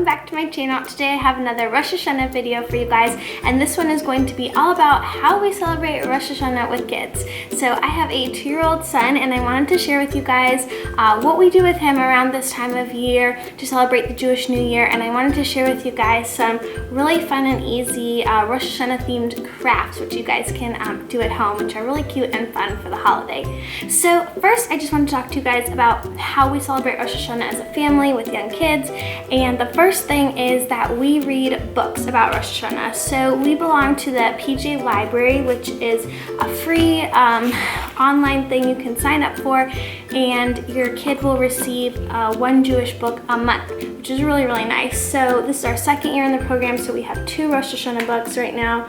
back to my channel. Today I have another Rosh Hashanah video for you guys, and this one is going to be all about how we celebrate Rosh Hashanah with kids. So I have a 2-year-old son, and I wanted to share with you guys what we do with him around this time of year to celebrate the Jewish New Year, and I wanted to share with you guys some really fun and easy Rosh Hashanah themed crafts which you guys can do at home, which are really cute and fun for the holiday. So first I just want to talk to you guys about how we celebrate Rosh Hashanah as a family with young kids. And the first thing is that we read books about Rosh Hashanah. So we belong to the PJ Library, which is a free online thing you can sign up for, and your kid will receive one Jewish book a month, which is really, really nice. So this is our 2nd year in the program, so we have 2 Rosh Hashanah books right now.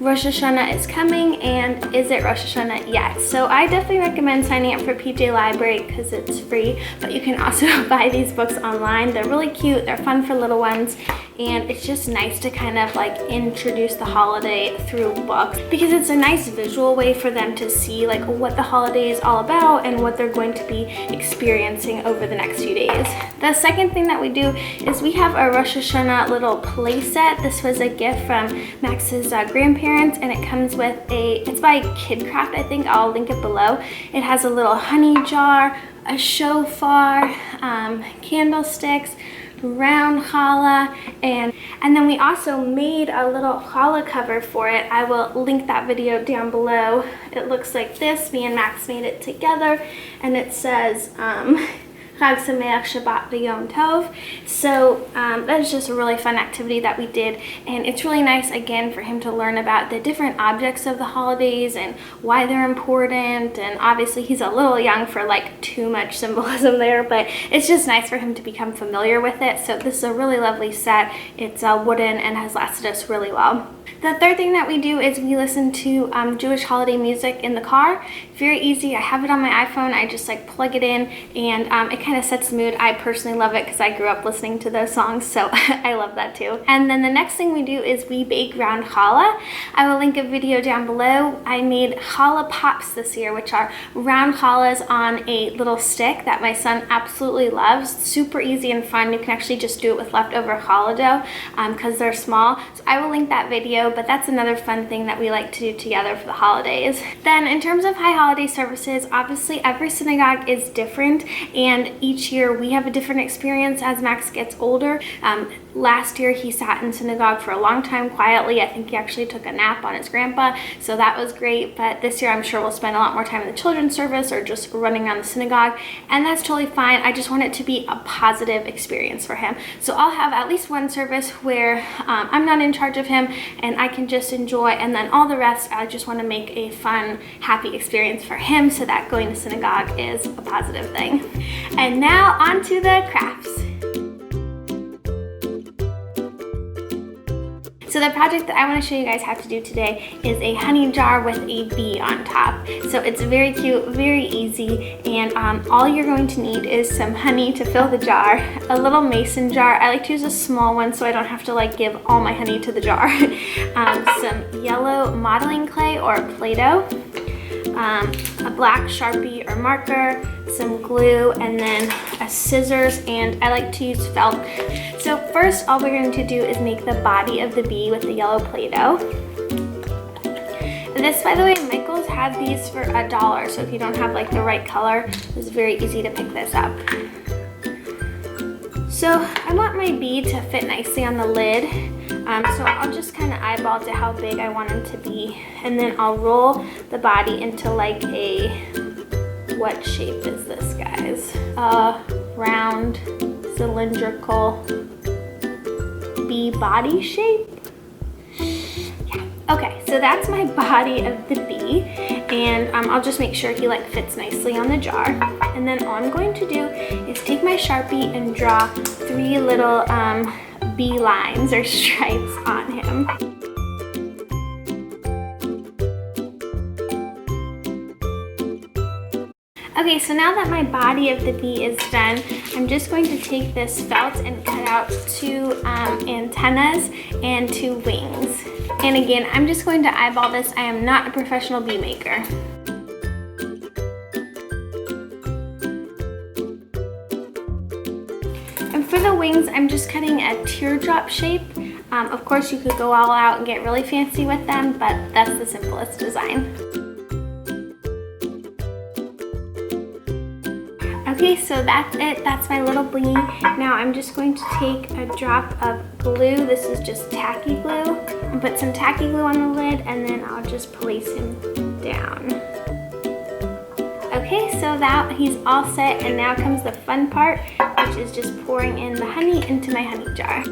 Rosh Hashanah is coming, and is it Rosh Hashanah yet? So I definitely recommend signing up for PJ Library because it's free, but you can also buy these books online. They're really cute, they're fun for little ones, and it's just nice to kind of like introduce the holiday through books because it's a nice visual way for them to see like what the holiday is all about and what they're going to be experiencing over the next few days. The second thing that we do is we have a Rosh Hashanah little play set. This was a gift from Max's grandparents, and it comes with it's by KidKraft, I think. I'll link it below. It has a little honey jar, a shofar, candlesticks, round challah, and then we also made a little challah cover for it. I will link that video down below. It looks like this. Me and Max made it together, and it says Chag Sameach Shabbat V'Yom Tov. So that is just a really fun activity that we did, and it's really nice again for him to learn about the different objects of the holidays and why they're important. And obviously he's a little young for like too much symbolism there, but it's just nice for him to become familiar with it. So this is a really lovely set. It's wooden and has lasted us really well. The third thing that we do is we listen to Jewish holiday music in the car. Very easy. I have it on my iPhone. I just like plug it in, and it kind of sets the mood. I personally love it because I grew up listening to those songs, so I love that too. And then the next thing we do is we bake round challah. I will link a video down below. I made challah pops this year, which are round challahs on a little stick that my son absolutely loves. Super easy and fun. You can actually just do it with leftover challah dough because they're small. So I will link that video, but that's another fun thing that we like to do together for the holidays. Then in terms of high holiday services, obviously every synagogue is different, and each year we have a different experience as Max gets older. Last year he sat in synagogue for a long time quietly. I think he actually took a nap on his grandpa, so that was great. But this year I'm sure we'll spend a lot more time in the children's service or just running around the synagogue, and that's totally fine. I just want it to be a positive experience for him. So I'll have at least one service where I'm not in charge of him and I can just enjoy, and then all the rest I just want to make a fun, happy experience for him so that going to synagogue is a positive thing. And now on to the crafts. So the project that I want to show you guys how to do today is a honey jar with a bee on top. So it's very cute, very easy, and all you're going to need is some honey to fill the jar, a little mason jar. I like to use a small one so I don't have to like give all my honey to the jar. Some yellow modeling clay or Play-Doh, a black Sharpie or marker, some glue, and then a scissors, and I like to use felt. So first all we're going to do is make the body of the bee with the yellow Play-Doh. This, by the way, Michael's had these for $1, so if you don't have like the right color, it's very easy to pick this up. So I want my bee to fit nicely on the lid, so I'll just kind of eyeball to how big I want him to be, and then I'll roll the body into like a, what shape is this, guys? Round, cylindrical bee body shape? Yeah. Okay, so that's my body of the bee, and I'll just make sure he like fits nicely on the jar. And then all I'm going to do is take my Sharpie and draw 3 little bee lines or stripes on him. Okay, so now that my body of the bee is done, I'm just going to take this felt and cut out 2 antennas and 2 wings. And again, I'm just going to eyeball this. I am not a professional bee maker. And for the wings, I'm just cutting a teardrop shape. Of course, you could go all out and get really fancy with them, but that's the simplest design. Okay, so that's it. That's my little blingy. Now I'm just going to take a drop of glue. This is just tacky glue. And put some tacky glue on the lid, and then I'll just place him down. Okay, so that he's all set, and now comes the fun part, which is just pouring in the honey into my honey jar.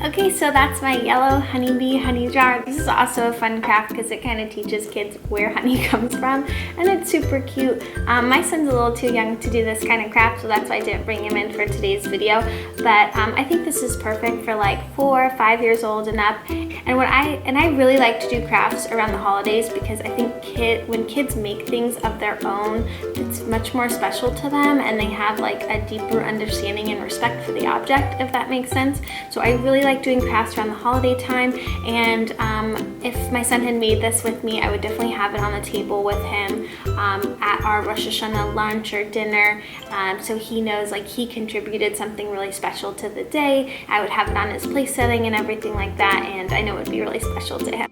Okay, so that's my yellow honeybee honey jar. This is also a fun craft because it kind of teaches kids where honey comes from, and it's super cute. My son's a little too young to do this kind of craft, so that's why I didn't bring him in for today's video. But I think this is perfect for like 4 or 5 years old and up. And I really like to do crafts around the holidays because I think when kids make things of their own, it's much more special to them, and they have like a deeper understanding and respect for the object, if that makes sense. So I really like doing crafts around the holiday time, and if my son had made this with me, I would definitely have it on the table with him at our Rosh Hashanah lunch or dinner, so he knows like he contributed something really special to the day. I would have it on his place setting and everything like that, and I know it would be really special to him.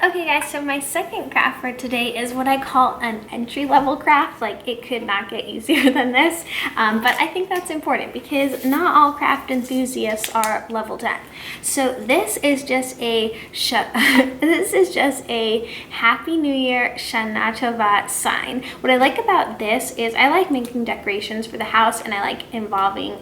Okay guys, so my second craft for today is what I call an entry-level craft. Like, it could not get easier than this, but I think that's important because not all craft enthusiasts are level 10. So this is just a Happy New Year Shana Tova sign. What I like about this is I like making decorations for the house, and I like involving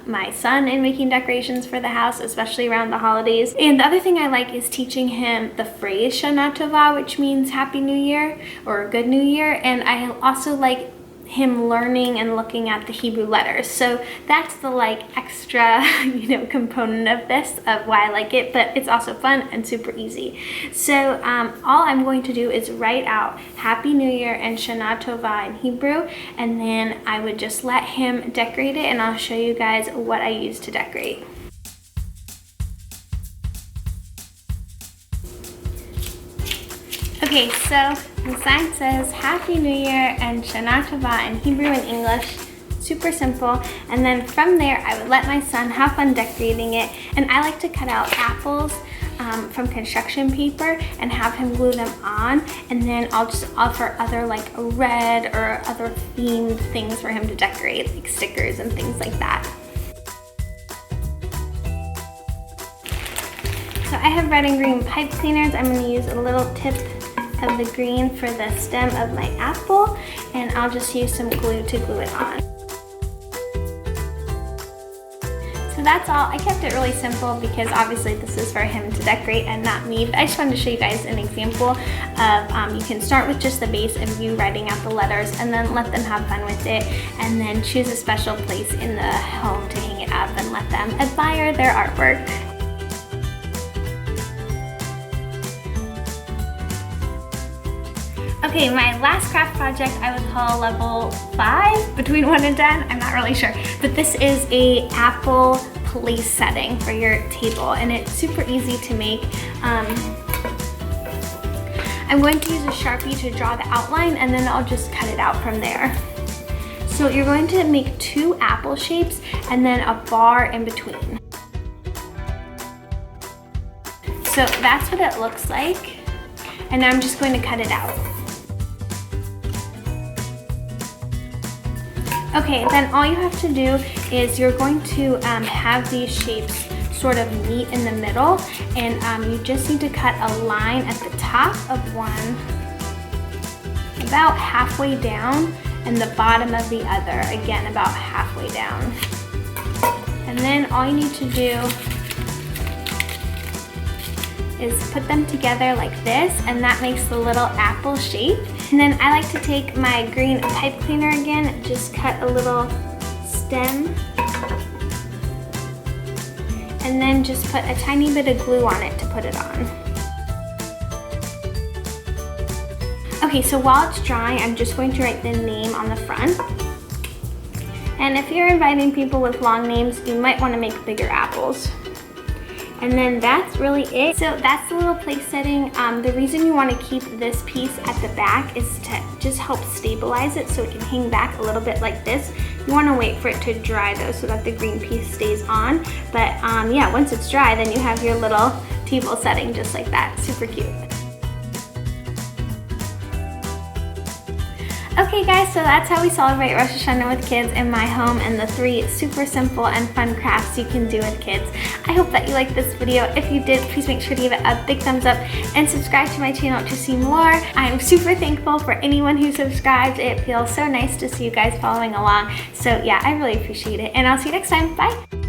my son in making decorations for the house, especially around the holidays. And the other thing I like is teaching him the phrase Shana Tova, which means Happy New Year or Good New Year, and I also like him learning and looking at the Hebrew letters. So that's the like extra, component of this, of why I like it, but it's also fun and super easy. So all I'm going to do is write out Happy New Year and Shana Tova in Hebrew, and then I would just let him decorate it, and I'll show you guys what I use to decorate. Okay, so the sign says Happy New Year and Shana Tova in Hebrew and English. Super simple. And then from there, I would let my son have fun decorating it. And I like to cut out apples from construction paper and have him glue them on. And then I'll just offer other like red or other themed things for him to decorate, like stickers and things like that. So I have red and green pipe cleaners. I'm going to use a little tip of the green for the stem of my apple, and I'll just use some glue to glue it on. So that's all. I kept it really simple because obviously this is for him to decorate and not me, but I just wanted to show you guys an example of you can start with just the base of you writing out the letters and then let them have fun with it, and then choose a special place in the home to hang it up and let them admire their artwork. Okay, my last craft project I would call level 5, between 1 and 10, I'm not really sure. But this is a apple place setting for your table, and it's super easy to make. I'm going to use a Sharpie to draw the outline, and then I'll just cut it out from there. So you're going to make 2 apple shapes and then a bar in between. So that's what it looks like, and now I'm just going to cut it out. Okay, then all you have to do is you're going to have these shapes sort of meet in the middle, and you just need to cut a line at the top of one, about halfway down, and the bottom of the other, again, about halfway down. And then all you need to do is put them together like this, and that makes the little apple shape. And then I like to take my green pipe cleaner again, just cut a little stem, and then just put a tiny bit of glue on it to put it on. Okay, so while it's drying, I'm just going to write the name on the front. And if you're inviting people with long names, you might want to make bigger apples. And then that's really it. So that's the little place setting. The reason you want to keep this piece at the back is to just help stabilize it so it can hang back a little bit like this. You want to wait for it to dry though so that the green piece stays on. But yeah, once it's dry, then you have your little table setting just like that. Super cute. Okay guys, so that's how we celebrate Rosh Hashanah with kids in my home, and the 3 super simple and fun crafts you can do with kids. I hope that you liked this video. If you did, please make sure to give it a big thumbs up and subscribe to my channel to see more. I'm super thankful for anyone who subscribed. It feels so nice to see you guys following along. So yeah, I really appreciate it, and I'll see you next time. Bye!